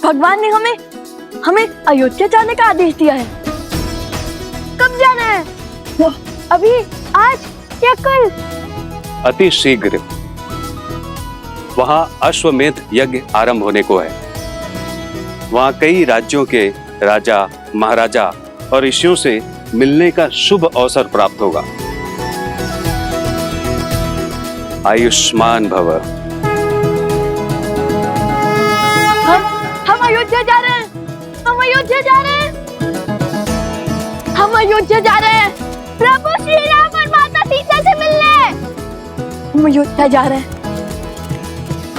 भगवान ने हमें हमें अयोध्या जाने का आदेश दिया है। कब जाना है? वो अभी, आज या कल? अति शीघ्र। वहां अश्वमेध यज्ञ आरंभ होने को है। वहां कई राज्यों के राजा, महाराजा और ऋषियों से मिलने का शुभ अवसर प्राप्त होगा। आयुष्मान भव। हम अयोध्या जा रहे हैं। हम अयोध्या जा रहे हैं। हम अयोध्या जा रहे हैं प्रभु श्री राम और माता सीता से मिलने। हम अयोध्या जा रहे हैं।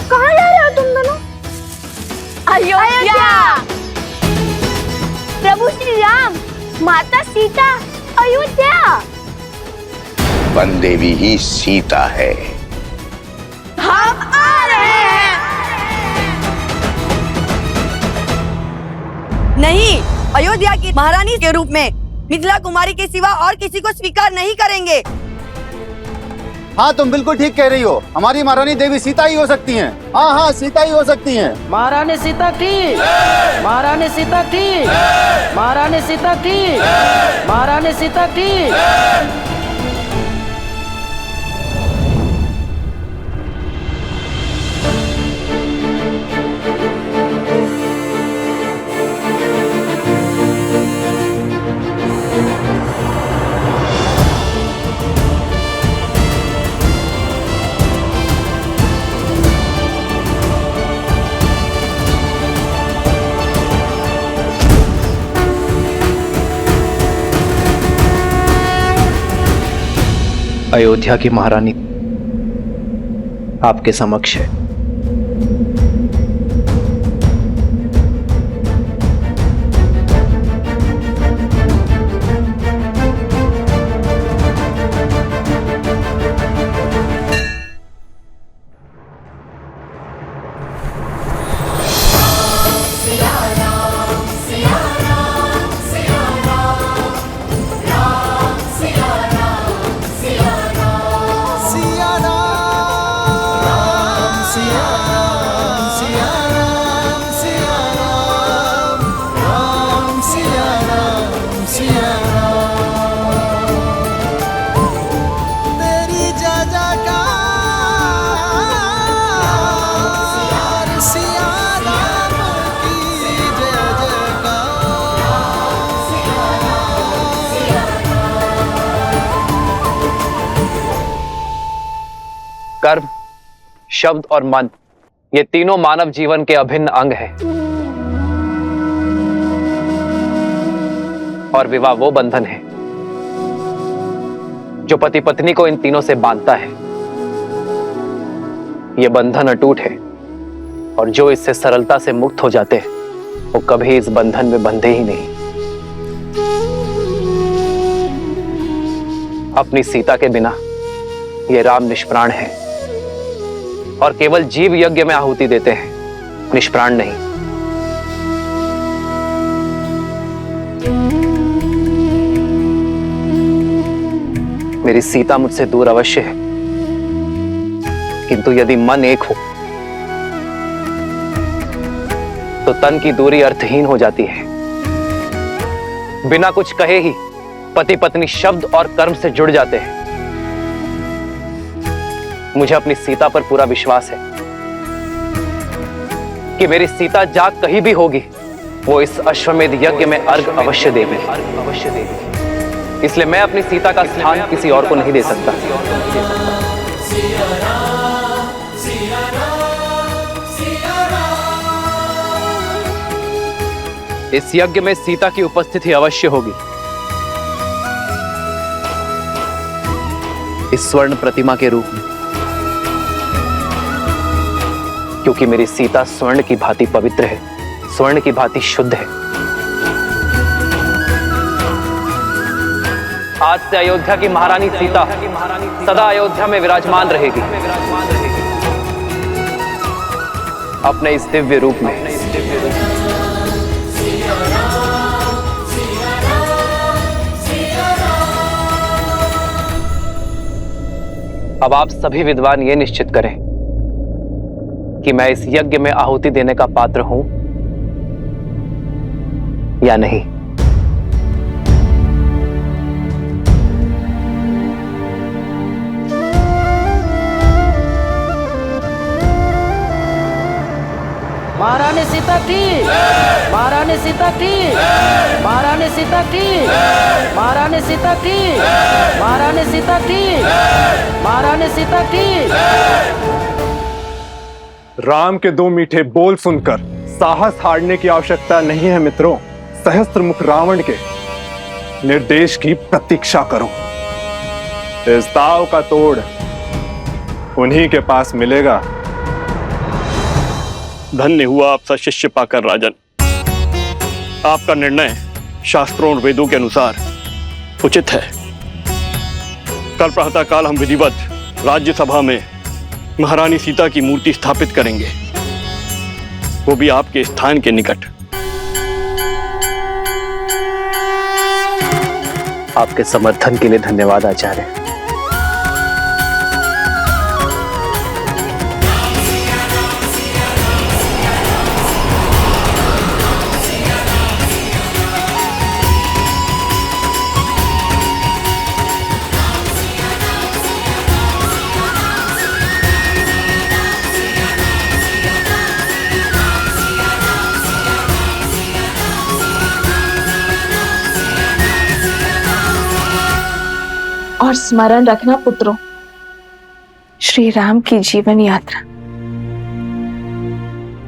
कहाँ जा रहे हो तुम दोनों? अयोध्या। प्रभु श्री राम, माता सीता, अयोध्या। वन देवी ही सीता है। हम आ रहे हैं। नहीं, अयोध्या की महारानी के रूप में मिथिला कुमारी के सिवा और किसी को स्वीकार नहीं करेंगे। हाँ, तुम बिल्कुल ठीक कह रही हो। हमारी महारानी देवी सीता ही हो सकती हैं। हाँ हाँ, सीता ही हो सकती हैं। महारानी सीता की, महारानी सीता की, महारानी सीता की, महारानी सीता की। अयोध्या की महारानी आपके समक्ष है। कर्म, शब्द और मन, ये तीनों मानव जीवन के अभिन्न अंग हैं। और विवाह वो बंधन है जो पति पत्नी को इन तीनों से बांधता है। ये बंधन अटूट है और जो इससे सरलता से मुक्त हो जाते हैं वो कभी इस बंधन में बंधे ही नहीं। अपनी सीता के बिना ये राम निष्प्राण है और केवल जीव यज्ञ में आहुति देते हैं, निष्प्राण नहीं। मेरी सीता मुझसे दूर अवश्य है, किंतु यदि मन एक हो तो तन की दूरी अर्थहीन हो जाती है। बिना कुछ कहे ही पति पत्नी शब्द और कर्म से जुड़ जाते हैं। मुझे अपनी सीता पर पूरा विश्वास है कि मेरी सीता जाग कहीं भी होगी, वो इस अश्वमेध यज्ञ में अर्घ अवश्य देगी। इसलिए मैं अपनी सीता का स्थान किसी और को नहीं दे सकता। इस यज्ञ में सीता की उपस्थिति अवश्य होगी। इस स्वर्ण प्रतिमा के रूप में, क्योंकि मेरी सीता स्वर्ण की भांति पवित्र है, स्वर्ण की भांति शुद्ध है। आज से अयोध्या की महारानी सीता सदा अयोध्या में विराजमान रहेगी, अपने इस दिव्य रूप में। अब आप सभी विद्वान ये निश्चित करें कि मैं इस यज्ञ में आहुति देने का पात्र हूं या नहीं? महारानी सीता की, महारानी सीता की, महारानी सीता की, महारानी सीता की, महारानी सीता की, महारानी सीता की। राम के दो मीठे बोल सुनकर साहस हारने की आवश्यकता नहीं है मित्रों। सहस्त्रमुख रावण के निर्देश की प्रतीक्षा करो। इस दाव का तोड़ उन्हीं के पास मिलेगा। धन्य हुआ आपसा शिष्य पाकर राजन। आपका निर्णय शास्त्रों और वेदों के अनुसार उचित है। कल प्रातःकाल हम विधिवत राज्यसभा में महारानी सीता की मूर्ति स्थापित करेंगे, वो भी आपके स्थान के निकट। आपके समर्थन के लिए धन्यवाद आचार्य। और स्मरण रखना पुत्रों, श्री राम की जीवन यात्रा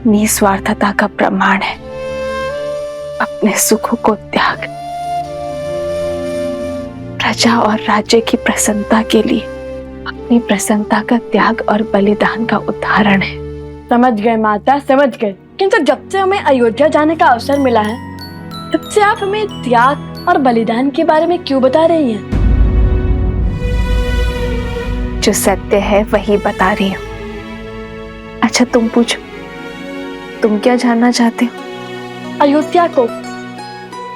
निस्वार्थता का प्रमाण है। अपने सुखों को त्याग, प्रजा और राज्य की प्रसन्नता के लिए अपनी प्रसन्नता का त्याग और बलिदान का उदाहरण है। समझ गए माता, समझ गए। किंतु जब से हमें अयोध्या जाने का अवसर मिला है, तब से आप हमें त्याग और बलिदान के बारे में क्यों बता रही हैं? जो सत्य है वही बता रही हूँ। अच्छा तुम पूछो, तुम क्या जानना चाहते हो? अयोध्या को,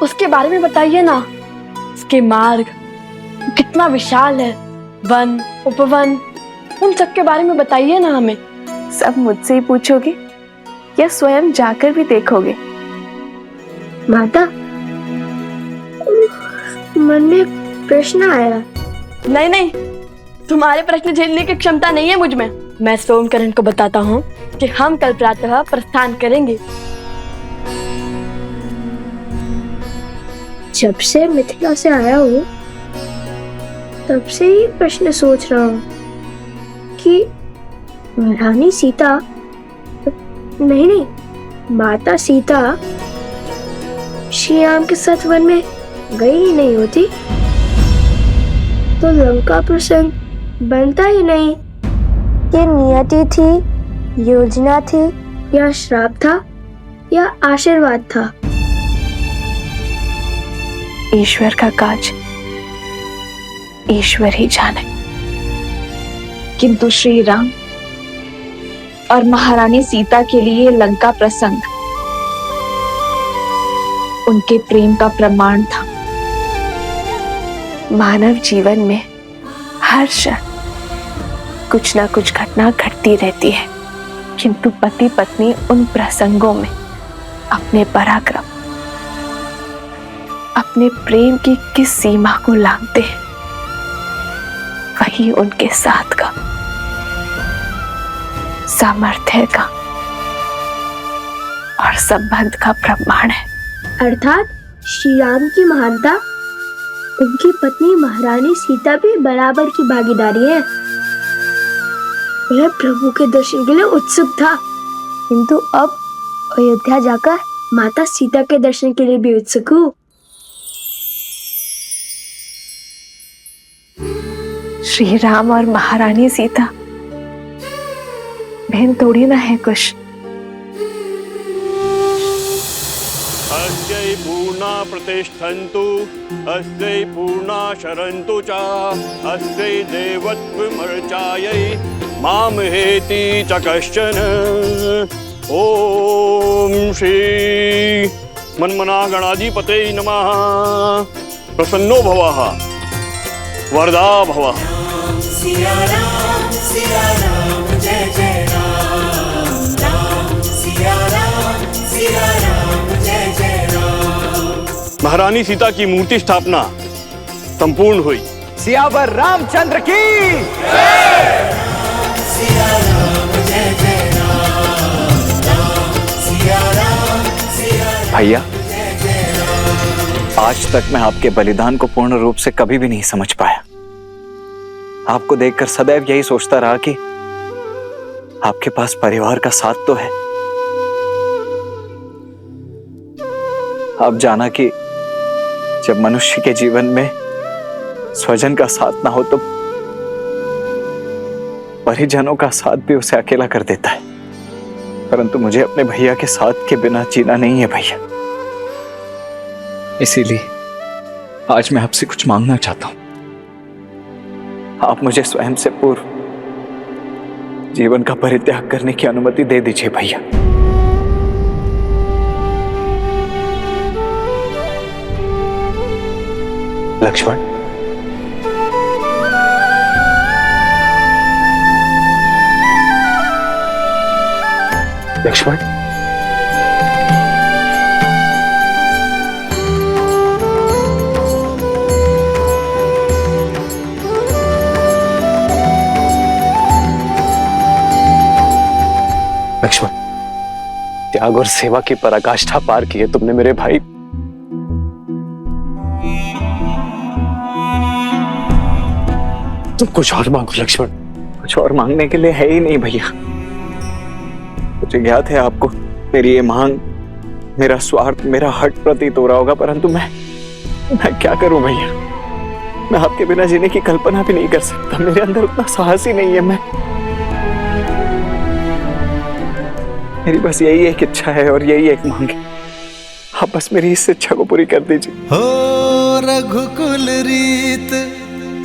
उसके बारे में बताइए ना। उसके मार्ग कितना विशाल है, वन उपवन, उन सब के बारे में बताइए ना हमें। सब मुझसे ही पूछोगे या स्वयं जाकर भी देखोगे? माता, मन में प्रश्न आया। नहीं नहीं, तुम्हारे प्रश्न झेलने की क्षमता नहीं है मुझ में। मैं सोमकरण को बताता हूँ कि हम कल प्रातः प्रस्थान करेंगे। जब से मिथिला से आया हूँ, तब से ही प्रश्न सोच रहा हूँ कि रानी सीता, नहीं, माता सीता श्री राम के साथ वन में गई ही नहीं होती तो लंका प्रसंग बनता ही नहीं। ये नियति थी, योजना थी, या श्राप था, या आशीर्वाद था? ईश्वर का काज ईश्वर ही जाने। किंतु श्री राम और महारानी सीता के लिए लंका प्रसंग उनके प्रेम का प्रमाण था। मानव जीवन में हर क्षण कुछ ना कुछ घटना घटती रहती है, किंतु पति पत्नी उन प्रसंगों में अपने पराक्रम, अपने प्रेम की किस सीमा को लांघते हैं, वही उनके साथ का, सामर्थ्य का और संबंध का प्रमाण है। अर्थात श्री राम की महानता, उनकी पत्नी महारानी सीता भी बराबर की भागीदारी है। वह प्रभु के दर्शन के लिए उत्सुक था, किंतु अब अयोध्या जाकर माता सीता के दर्शन के लिए भी उत्सुक हूँ। श्री राम और महारानी सीता बहन थोड़ी ना है कुछ। अस्यै पूर्णा प्रतिष्ठन्तु, अस्यै पूर्णा शरन्तु च, अस्यै देवत्वमर्चायै मामहेति च कश्चन। ओम श्री मन्मना गणाधिपते नमः। प्रसन्नो भवः, वरदा भवः। सिया राम जय जय राम, राम सिया राम जय जय राम। महारानी सीता की मूर्ति स्थापना संपूर्ण हुई। सियावर रामचंद्र की सिया राम जय जय राम, राम सिया राम, सिया राम भैया, जय जय राम। आज तक मैं आपके बलिदान को पूर्ण रूप से कभी भी नहीं समझ पाया। आपको देखकर सदैव यही सोचता रहा कि आपके पास परिवार का साथ तो है। आप जाना कि जब मनुष्य के जीवन में स्वजन का साथ ना हो तो परिजनों का साथ भी उसे अकेला कर देता है, परंतु मुझे अपने भैया के साथ के बिना जीना नहीं है भैया। इसीलिए आज मैं आपसे कुछ मांगना चाहता हूं। आप मुझे स्वयं से पूर्व जीवन का परित्याग करने की अनुमति दे दीजिए भैया। लक्ष्मण, लक्ष्मण, लक्ष्मण, त्याग और सेवा की पराकाष्ठा पार की है तुमने मेरे भाई। तुम कुछ और मांगो लक्ष्मण। कुछ और मांगने के लिए है ही नहीं भैया। मुझे ज्ञात है आपको मेरी ये मांग, मेरा स्वार्थ, मेरा हट प्रतीत हो रहा होगा, परंतु मैं क्या करूं भैया। मैं आपके बिना जीने की कल्पना भी नहीं कर सकता। मेरे अंदर उतना साहस ही नहीं है। मेरी बस यही एक इच्छा है और यही एक मांग है। आप बस मेरी इस इच्छा को पूरी कर दीजिए। हो रघुकुल रीत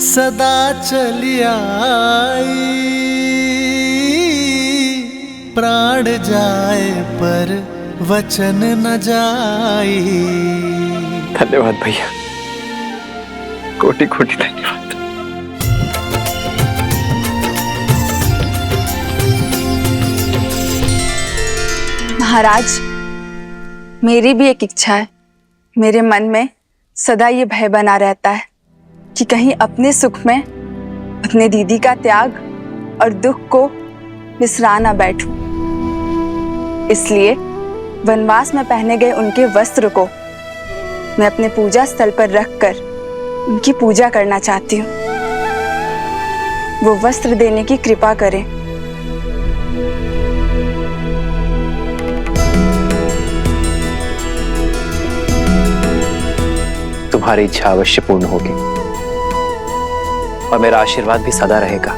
सदा चली आई, प्राण जाए पर वचन न जाई। धन्यवाद भैया, कोटि कोटि धन्यवाद। महाराज, मेरी भी एक इच्छा है। मेरे मन में सदा ये भय बना रहता है कि कहीं अपने सुख में अपने दीदी का त्याग और दुख को बिसरा ना बैठूं। इसलिए वनवास में पहने गए उनके वस्त्र को मैं अपने पूजा स्थल पर रखकर उनकी पूजा करना चाहती हूँ। वो वस्त्र देने की कृपा करें। तुम्हारी इच्छा अवश्य पूर्ण होगी और मेरा आशीर्वाद भी सदा रहेगा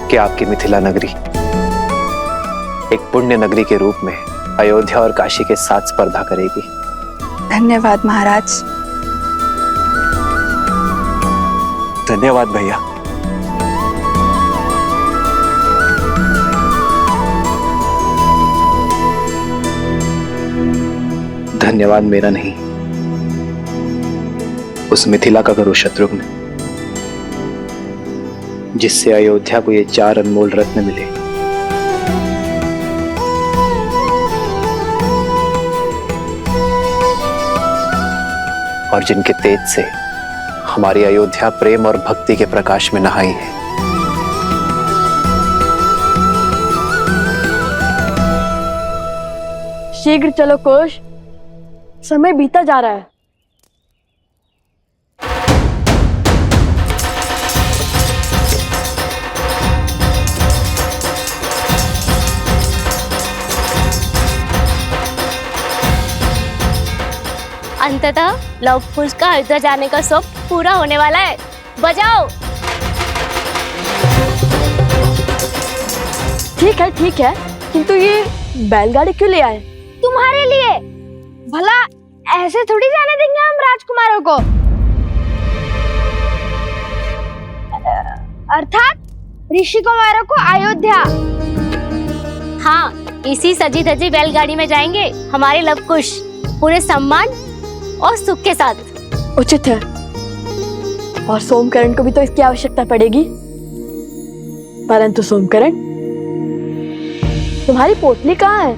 कि आपकी मिथिला नगरी एक पुण्य नगरी के रूप में अयोध्या और काशी के साथ स्पर्धा करेगी। धन्यवाद महाराज। धन्यवाद भैया। धन्यवाद मेरा नहीं, उस मिथिला का करो शत्रुघ्न, जिससे अयोध्या को ये 4 अनमोल रत्न मिले। और जिनके तेज से हमारी अयोध्या प्रेम और भक्ति के प्रकाश में नहाई है। शीघ्र चलो कोश, समय बीता जा रहा है। अंततः लव कुश का अयोध्या जाने का शौक पूरा होने वाला है। बजाओ। ठीक है, किंतु ये बैलगाड़ी क्यों ले आए? तुम्हारे लिए। भला ऐसे थोड़ी जाने देंगे हम राजकुमारों को। अर्थात ऋषि कुमारों को अयोध्या। हाँ, इसी सजी धजी बैलगाड़ी में जाएंगे हमारे लव कुश, पूरे सम्मान और सुख के साथ। उचित है। और सोमकरण को भी तो इसकी आवश्यकता पड़ेगी। परंतु सोमकरण, तुम्हारी पोटली कहाँ है?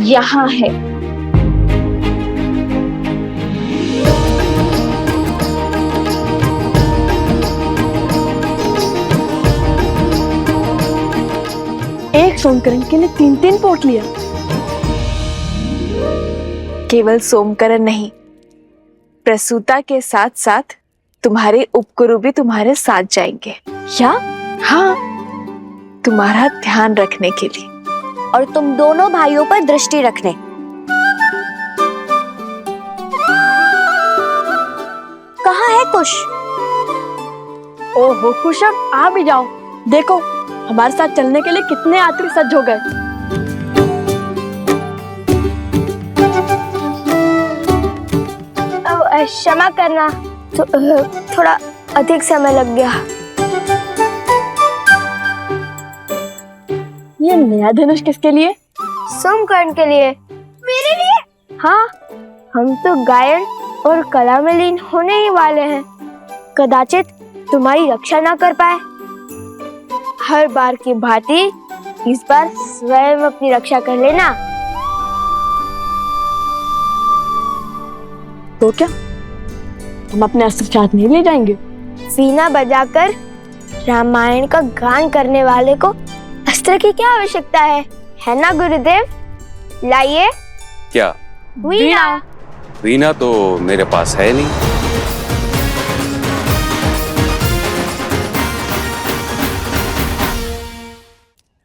यहाँ है। सोमकरण के लिए 3-3 पोटलियां। केवल सोमकरण नहीं, प्रसूता के साथ साथ तुम्हारे उपगुरु भी तुम्हारे साथ जाएंगे। क्या? हाँ, तुम्हारा ध्यान रखने के लिए। और तुम दोनों भाइयों पर दृष्टि रखने। कहाँ है कुश? ओहो कुश, अब आ भी जाओ। देखो हमारे साथ चलने के लिए कितने यात्री सज्ज हो गए। क्षमा करना, थोड़ा अधिक समय लग गया। ये नया धनुष किसके लिए? सोमकर्ण के लिए। मेरे लिए? हाँ, हम तो गायन और कला में लीन होने ही वाले हैं। कदाचित तुम्हारी रक्षा ना कर पाए। हर बार की भांति इस बार स्वयं अपनी रक्षा कर लेना। तो क्या हम अपने अस्त्र साथ नहीं ले जाएंगे? वीणा बजाकर रामायण का गान करने वाले को अस्त्र की क्या आवश्यकता है ना गुरुदेव? लाइए। क्या? वीणा। वीणा तो मेरे पास है नहीं।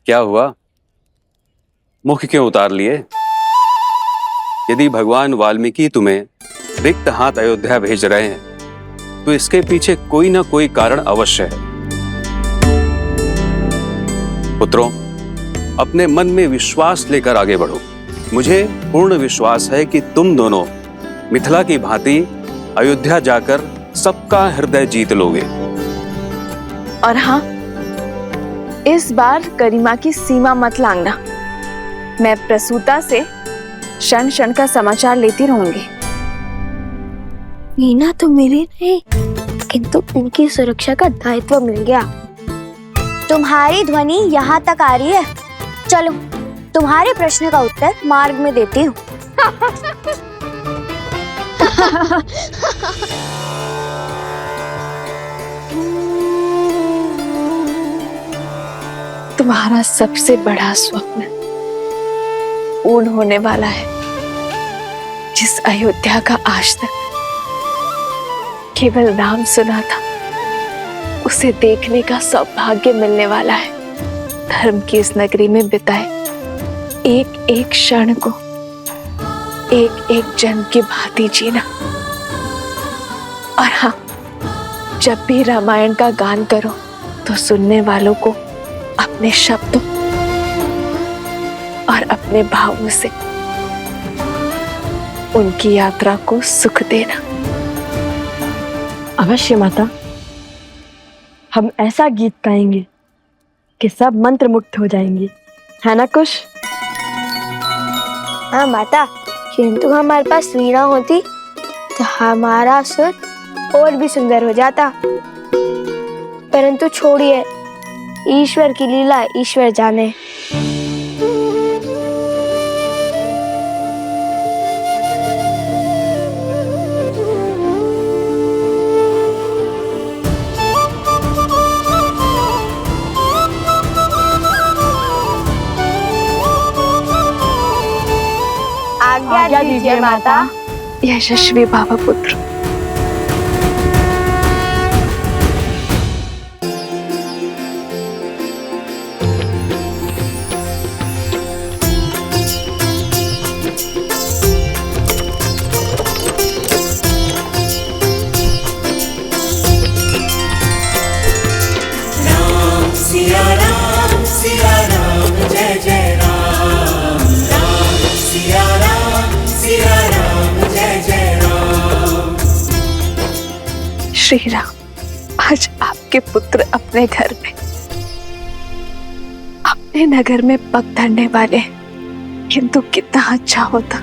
क्या हुआ? मुख क्यों उतार लिए? यदि भगवान वाल्मीकि तुम्हें रिक्त हाथ अयोध्या भेज रहे हैं तो इसके पीछे कोई ना कोई कारण अवश्य है। पुत्रों, अपने मन में विश्वास लेकर आगे बढ़ो। मुझे पूर्ण विश्वास है कि तुम दोनों मिथिला की भांति अयोध्या जाकर सबका हृदय जीत लोगे। और हाँ, इस बार गरिमा की सीमा मत लांघना। मैं प्रसूता से क्षण क्षण का समाचार लेती रहूंगी। वीणा तो मिली नहीं, किंतु उनकी सुरक्षा का दायित्व मिल गया। तुम्हारी ध्वनि यहाँ तक आ रही है। चलो, तुम्हारे प्रश्न का उत्तर मार्ग में देती हूँ। तुम्हारा सबसे बड़ा स्वप्न पूर्ण होने वाला है। जिस अयोध्या का आज तक केवल नाम सुना था, उसे देखने का सौभाग्य मिलने वाला है। धर्म की इस नगरी में बिताए एक एक क्षण को एक एक जन्म की भांति जीना। और हाँ, जब भी रामायण का गान करो तो सुनने वालों को अपने शब्दों और अपने भावों से उनकी यात्रा को सुख देना। अवश्य माता, हम ऐसा गीत गाएंगे कि सब मंत्र मुक्त हो जाएंगे, है ना कुश? हाँ माता, किंतु हमारे पास वीणा होती तो हमारा सुर और भी सुंदर हो जाता। परंतु छोड़िए, ईश्वर की लीला ईश्वर जाने। आज्ञा दीजिए माता। यशस्वी बाबा पुत्र। सिया राम जय जय राम, राम सिया राम जय जय राम। श्री राम, आज आपके पुत्र अपने घर में, अपने नगर में पग धरने वाले हैं। किंतु कितना अच्छा होता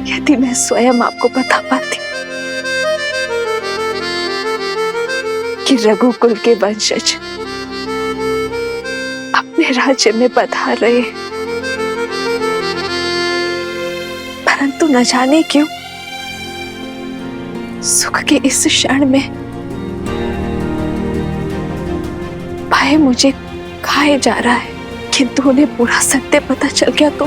यदि मैं स्वयं आपको बता पाती कि रघुकुल के वंशज अपने राज्य में पधार रहे, परंतु न जाने क्यों सुख के इस क्षण में भय मुझे खाए जा रहा है। किंतु उन्हें पूरा सत्य पता चल गया तो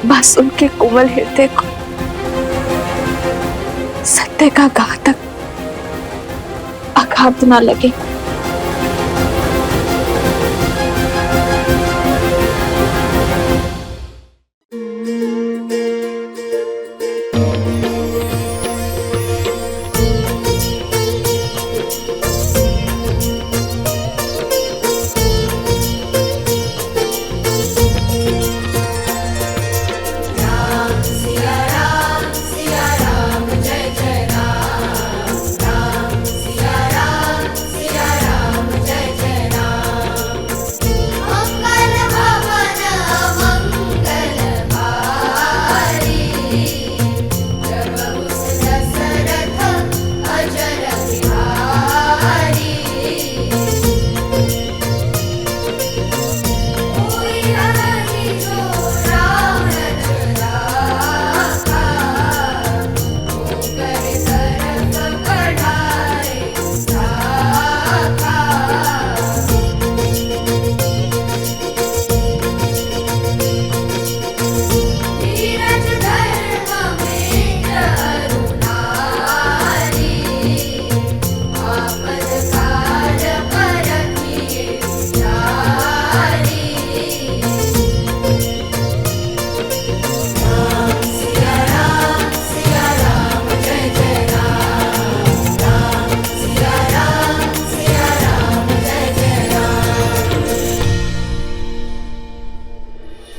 बस उनके कोमल हृदय को सत्य का घातक आघात न लगे।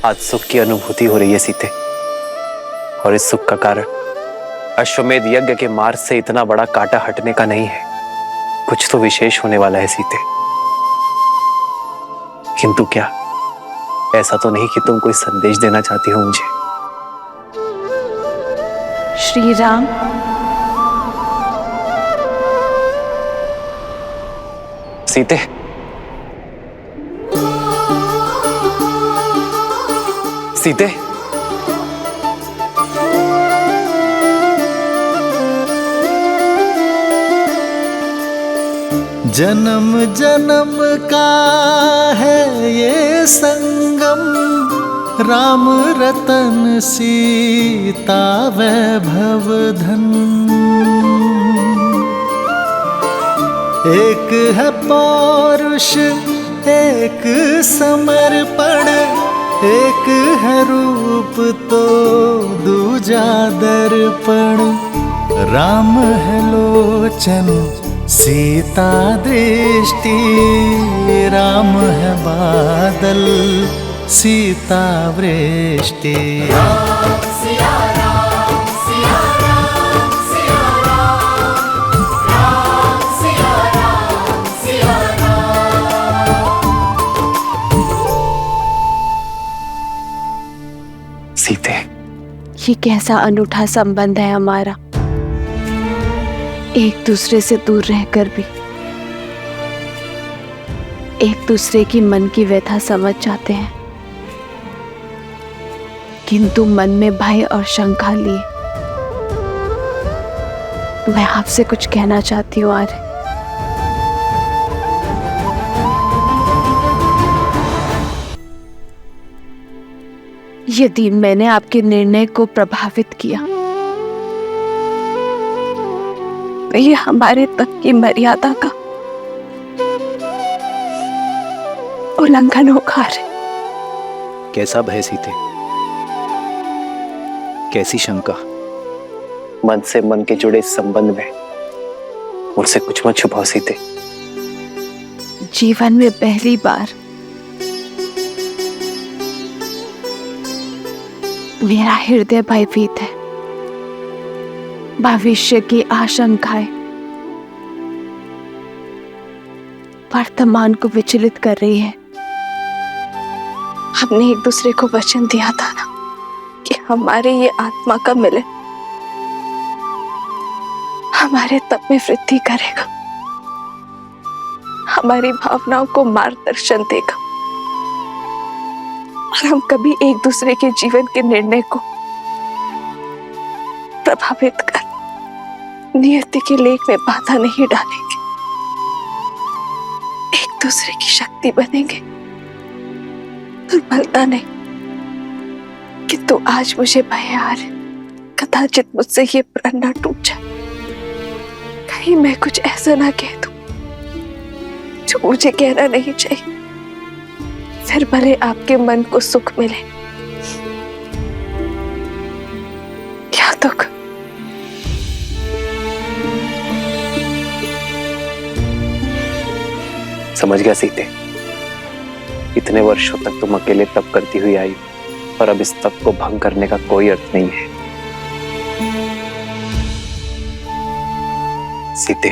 आज सुख की अनुभूति हो रही है सीते, और इस सुख का कारण अश्वमेध यज्ञ के मार्ग से इतना बड़ा कांटा हटने का नहीं है। कुछ तो विशेष होने वाला है सीते। किंतु क्या ऐसा तो नहीं कि तुम कोई संदेश देना चाहती हो मुझे? श्री राम, सीते, सीते, जन्म जन्म का है ये संगम, राम रतन सीता वैभव धन। एक है पौरुष एक समर्पण, एक है रूप तो दूजा दर्पण। राम है लोचन सीता दृष्टि, राम है बादल सीता वृष्टि। सीते, ये कैसा अनूठा संबंध है हमारा, एक दूसरे से दूर रहकर भी एक दूसरे की मन की व्यथा समझ जाते हैं, किंतु मन में भय और शंका लिए मैं आपसे कुछ कहना चाहती हूँ आर्य। यदि मैंने आपके निर्णय को प्रभावित किया तो ये हमारे तक की मर्यादा का उल्लंघन होगा। कैसा भय सीते, कैसी शंका? मन से मन के जुड़े इस संबंध में मुझसे कुछ मत छुपाओ सीते। जीवन में पहली बार मेरा हृदय भयभीत है। भविष्य की आशंकाएं वर्तमान को विचलित कर रही है। हमने एक दूसरे को वचन दिया था ना कि हमारे ये आत्मा का मिलन हमारे तप में वृद्धि करेगा, हमारी भावनाओं को मार्गदर्शन देगा, और हम कभी एक दूसरे के जीवन के निर्णय को प्रभावित कर नियति के लेख में बाधा नहीं डालेंगे। दूसरे की शक्ति बनेंगे। दुर्बलता नहीं। किंतु आज मुझे भय आ रहा, कदाचित मुझसे ये प्रण न टूट जाए। कहीं मैं कुछ ऐसा ना कह दूं जो मुझे कहना नहीं चाहिए, फिर भले आपके मन को सुख मिले या दुख। समझ गया सीते, इतने वर्षों तक तुम अकेले तप करती हुई आई और अब इस तप को भंग करने का कोई अर्थ नहीं है। सीते,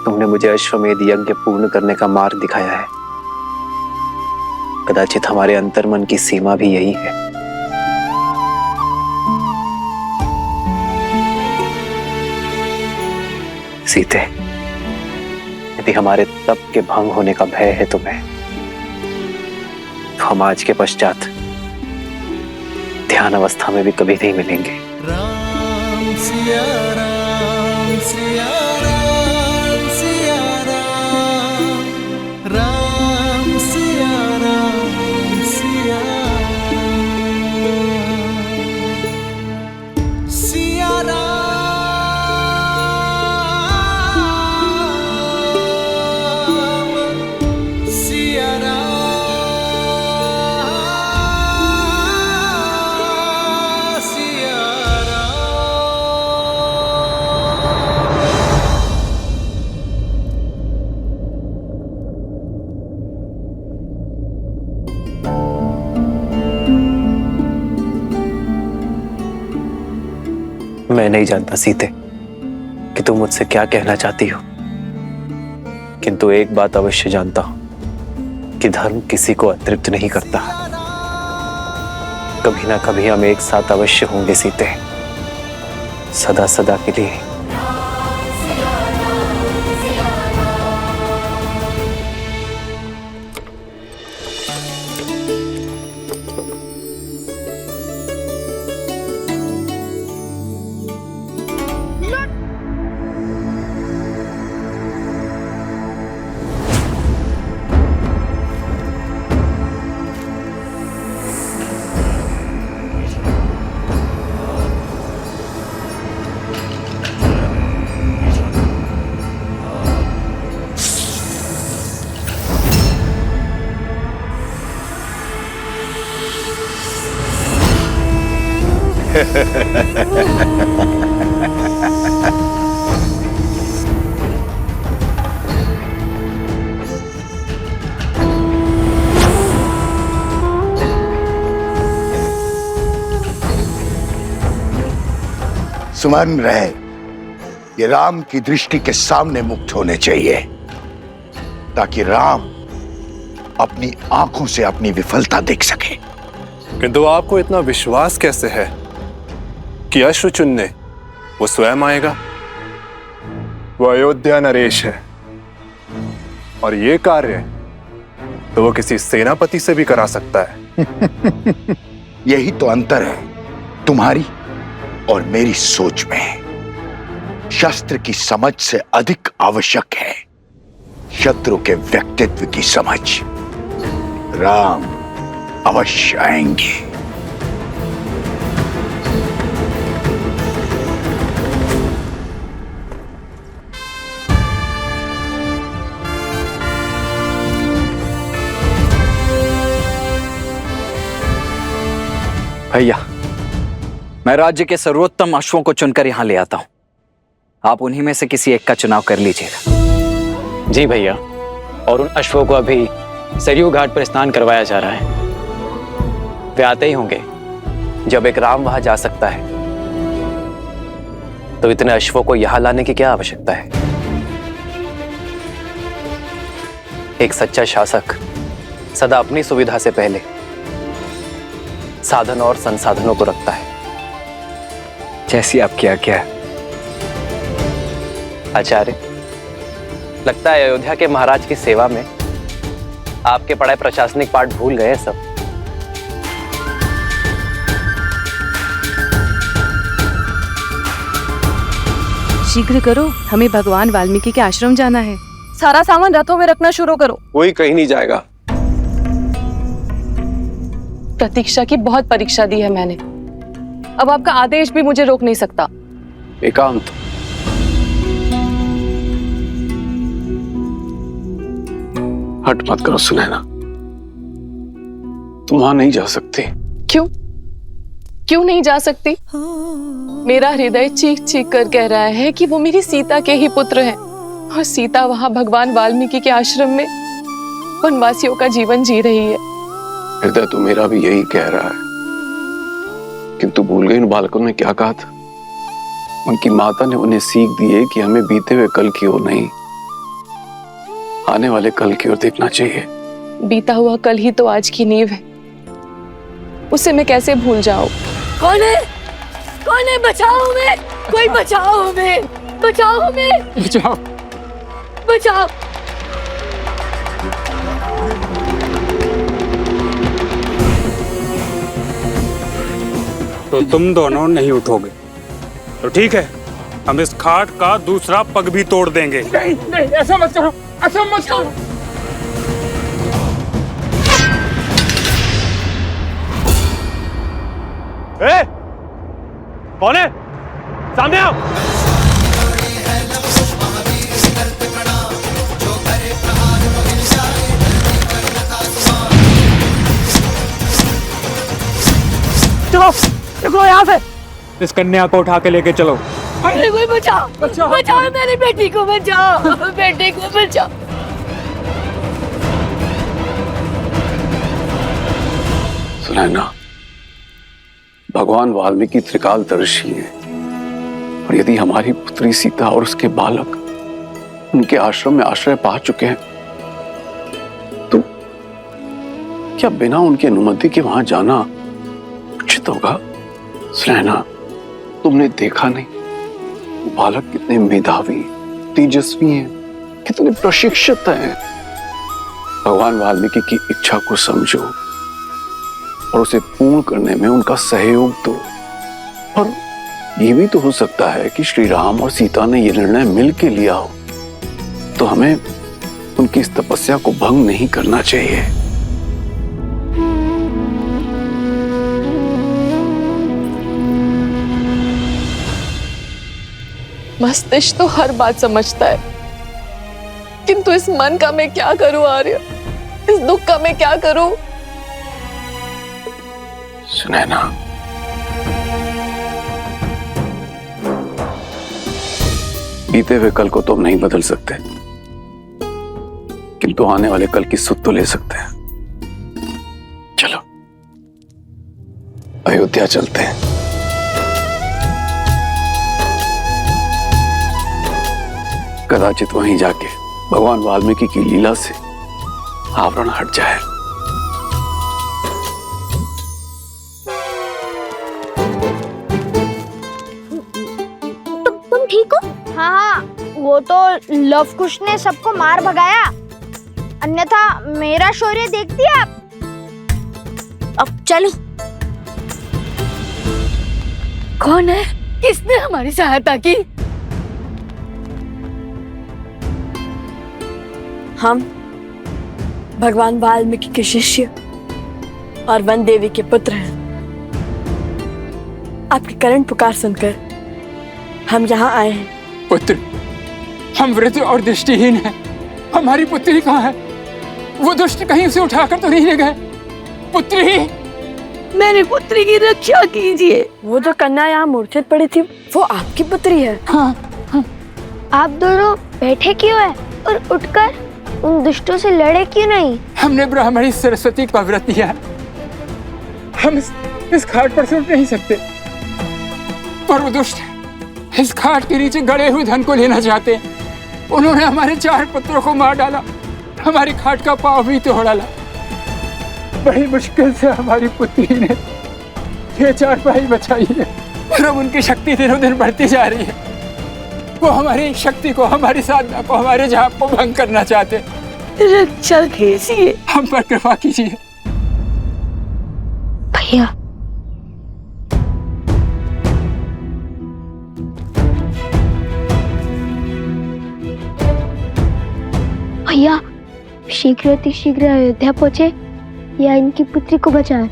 तुमने मुझे अश्वमेध यज्ञ पूर्ण करने का मार्ग दिखाया है। कदाचित हमारे अंतर्मन की सीमा भी यही है। सीते, यदि हमारे तप के भंग होने का भय है तुम्हें, तो हम आज के पश्चात ध्यान अवस्था में भी कभी नहीं मिलेंगे। राम सिया राम सिया राम सिया राम, राम सिया राम सिया राम, सिया राम सिया राम सिया मैं नहीं जानता सीते कि तुम मुझसे क्या कहना चाहती हो, किंतु एक बात अवश्य जानता हूं कि धर्म किसी को अतृप्त नहीं करता। कभी ना कभी हम एक साथ अवश्य होंगे सीते, सदा सदा के लिए। सुमन रहे, ये राम की दृष्टि के सामने मुक्त होने चाहिए, ताकि राम अपनी आंखों से अपनी विफलता देख सके। किंतु आपको इतना विश्वास कैसे है कि अश्व चुनने वो स्वयं आएगा? वो अयोध्या नरेश है, और ये कार्य तो वो किसी सेनापति से भी करा सकता है। यही तो अंतर है तुम्हारी और मेरी सोच में। शस्त्र की समझ से अधिक आवश्यक है शत्रु के व्यक्तित्व की समझ। राम अवश्य आएंगे। भैया, मैं राज्य के सर्वोत्तम अश्वों को चुनकर यहां ले आता हूं। आप उन्हीं में से किसी एक का चुनाव कर लीजिएगा। जी भैया, और उन अश्वों को अभी सरयू घाट पर स्नान करवाया जा रहा है। वे आते ही होंगे। जब एक राम वहां जा सकता है, तो इतने अश्वों को यहां लाने की क्या आवश्यकता है? एक सच्चा शासक सदा अपनी सुविधा से पहले साधन और संसाधनों को रखता है। जैसी आपकी आज्ञा है। आचार्य, लगता है अयोध्या के महाराज की सेवा में आपके पढ़ाए प्रशासनिक पाठ भूल गए सब। शीघ्र करो, हमें भगवान वाल्मीकि के आश्रम जाना है। सारा सामान रथों में रखना शुरू करो। कोई कहीं नहीं जाएगा। प्रतीक्षा की बहुत परीक्षा दी है मैंने, अब आपका आदेश भी मुझे रोक नहीं सकता। एकांत, हट मत करो सुनैना, तुम वहां नहीं जा सकती। क्यों? क्यों नहीं जा सकती? मेरा हृदय चीख चीख कर कह रहा है कि वो मेरी सीता के ही पुत्र हैं और सीता वहां भगवान वाल्मीकि के आश्रम में वनवासियों का जीवन जी रही है। हृदय तो मेरा भी यही कह रहा है, किंतु भूल गई उन बालकों ने क्या कहा था। उनकी माता ने उन्हें सीख दी है कि हमें बीते हुए कल की ओर नहीं, आने वाले कल की ओर देखना चाहिए। बीता हुआ कल ही तो आज की नींव है, उसे मैं कैसे भूल जाऊं? कौन है? कौन है? बचाओ हमें, कोई बचाओ हमें, बचाओ हमें, बचाओ, बचाओ। तो तुम दोनों नहीं उठोगे तो ठीक है, हम इस खाट का दूसरा पग भी तोड़ देंगे। नहीं नहीं, ऐसा मत करो, ऐसा मत करो। ए, कौन है? सामने आओ। चलो निकलो यहाँ से। इस कन्या को उठा के लेके चलो। अरे कोई बचाओ, बचाओ मेरी बेटी को, बचाओ बेटे को, बचाओ। सुनैना, भगवान वाल्मीकि त्रिकालदर्शी हैं, और यदि हमारी पुत्री सीता और उसके बालक उनके आश्रम में आश्रय पा चुके हैं, तो क्या बिना उनकी अनुमति के वहां जाना उचित होगा? सुनैना, तुमने देखा नहीं वो बालक कितने मेधावी, तेजस्वी हैं, कितने प्रशिक्षित हैं। भगवान वाल्मीकि की इच्छा को समझो और उसे पूर्ण करने में उनका सहयोग दो। और ये भी तो हो सकता है कि श्री राम और सीता ने यह निर्णय मिल के लिया हो, तो हमें उनकी इस तपस्या को भंग नहीं करना चाहिए। मस्तिष्क तो हर बात समझता है, किंतु इस मन का मैं क्या करूं आर्य? इस दुख का मैं क्या करूं? सुनैना, बीते हुए कल को तो हम नहीं बदल सकते, किंतु आने वाले कल की सुध तो ले सकते हैं। चलो अयोध्या चलते हैं। कदाचित वहीं जाके भगवान वाल्मीकि की लीला से आवरण हट जाए। तुम ठीक हो? हाँ, वो तो लव कुश ने सबको मार भगाया, अन्यथा मेरा शौर्य देखती आप। अब चलो। कौन है? किसने हमारी सहायता की? हम भगवान वाल्मीकि के शिष्य और वन देवी के पुत्र हैं। आपकी करुण पुकार सुनकर हम यहाँ आए हैं। पुत्र, हम वृद्ध और दृष्टिहीन हैं। हमारी पुत्री कहाँ है? वो दुष्ट कहीं उसे उठाकर तो नहीं ले गए? पुत्री, मेरी पुत्री की रक्षा कीजिए। वो जो कन्या यहाँ मूर्छित पड़ी थी, वो आपकी पुत्री है। हाँ, हाँ। आप दोनों बैठे क्यों हैं और उठकर उन दुष्टों से लड़े क्यों नहीं? हमने ब्राह्मणी सरस्वती का व्रत लिया है। हम इस घाट पर से उठ नहीं सकते, पर वो दुष्ट इस घाट के नीचे गड़े हुए धन को लेना चाहते हैं। उन्होंने हमारे 4 पुत्रों को मार डाला, हमारी घाट का पांव भी तोड़ डाला। बड़ी मुश्किल से हमारी पुत्री ने ये 4 भाई बचाई है, और अब उनकी शक्ति दिनों दिन बढ़ती जा रही है। वो हमारी शक्ति को, हमारी साधना को, हमारे जाप को भंग करना चाहते हैं। रक्षा कीजिए, हम पर कृपा कीजिए। भैया, भैया शीघ्र अतिशीघ्र अयोध्या पहुंचे या इनकी पुत्री को बचाए।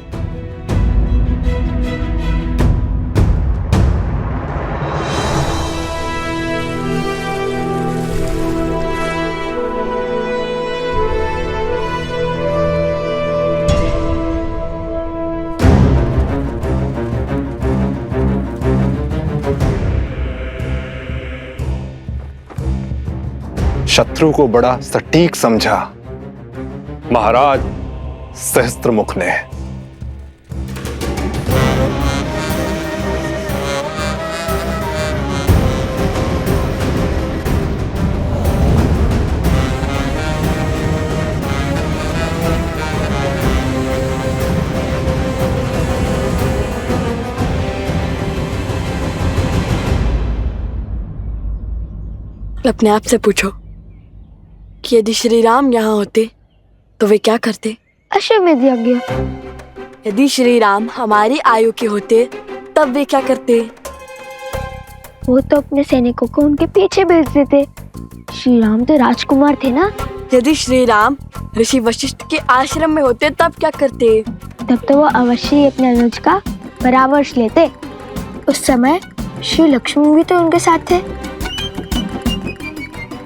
शत्रु को बड़ा सटीक समझा महाराज सहस्त्रमुख ने। अपने आप से पूछो कि यदि श्री राम यहाँ होते तो वे क्या करते? अश्वमेध यज्ञ। यदि श्री राम हमारी आयु के होते तब वे क्या करते? वो तो अपने सैनिकों को उनके पीछे भेज देते। श्री राम तो राजकुमार थे ना। यदि श्री राम ऋषि वशिष्ठ के आश्रम में होते तब क्या करते? तब तो वो अवश्य ही अपने अनुज का परामर्श लेते। उस समय श्री लक्ष्मण भी तो उनके साथ थे।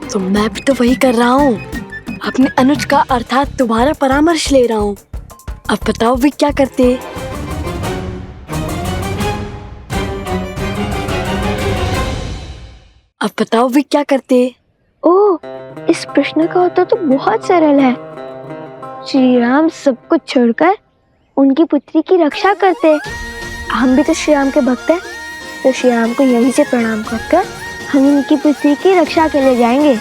तो मैं भी तो वही कर रहा हूँ, अपने अनुज का अर्थात तुम्हारा परामर्श ले रहा हूँ। अब बताओ वे क्या करते? अब बताओ वे क्या करते? ओह, इस प्रश्न का उत्तर तो बहुत सरल है। श्री राम सब कुछ छोड़कर उनकी पुत्री की रक्षा करते। हम भी तो श्री राम के भक्त हैं, तो श्री राम को यहीं से प्रणाम करकर हम उनकी पुत्री की रक्षा के लिए जाएंगे।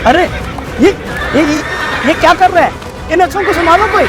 अरे ये क्या कर रहा है? इन अक्षरों को संभालो कोई।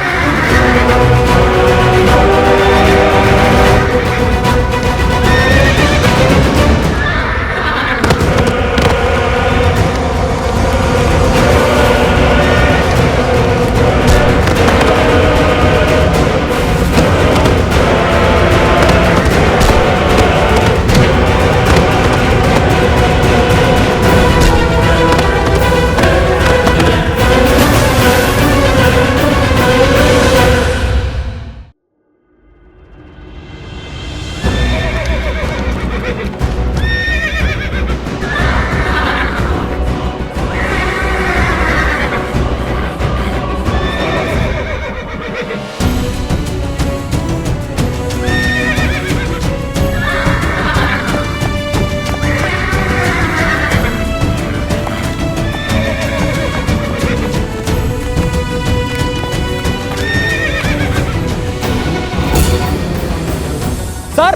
सर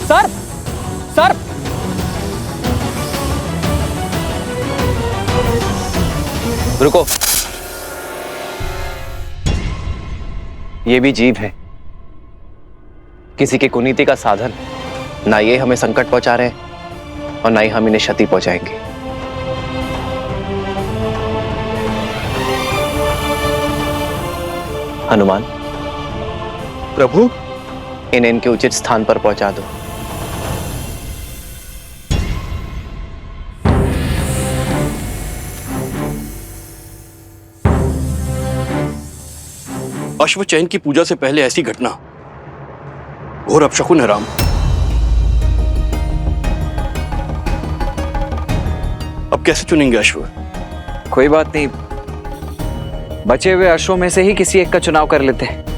सर सर रुको, ये भी जीव है, किसी की कुनीति का साधन। ना ये हमें संकट पहुंचा रहे हैं और ना ही हम इन्हें क्षति पहुंचाएंगे। हनुमान प्रभु, इन्हें इनके उचित स्थान पर पहुंचा दो। अश्वचैन की पूजा से पहले ऐसी घटना घोर अपशकुन है राम। अब कैसे चुनेंगे अश्व? कोई बात नहीं, बचे हुए अश्वों में से ही किसी एक का चुनाव कर लेते हैं।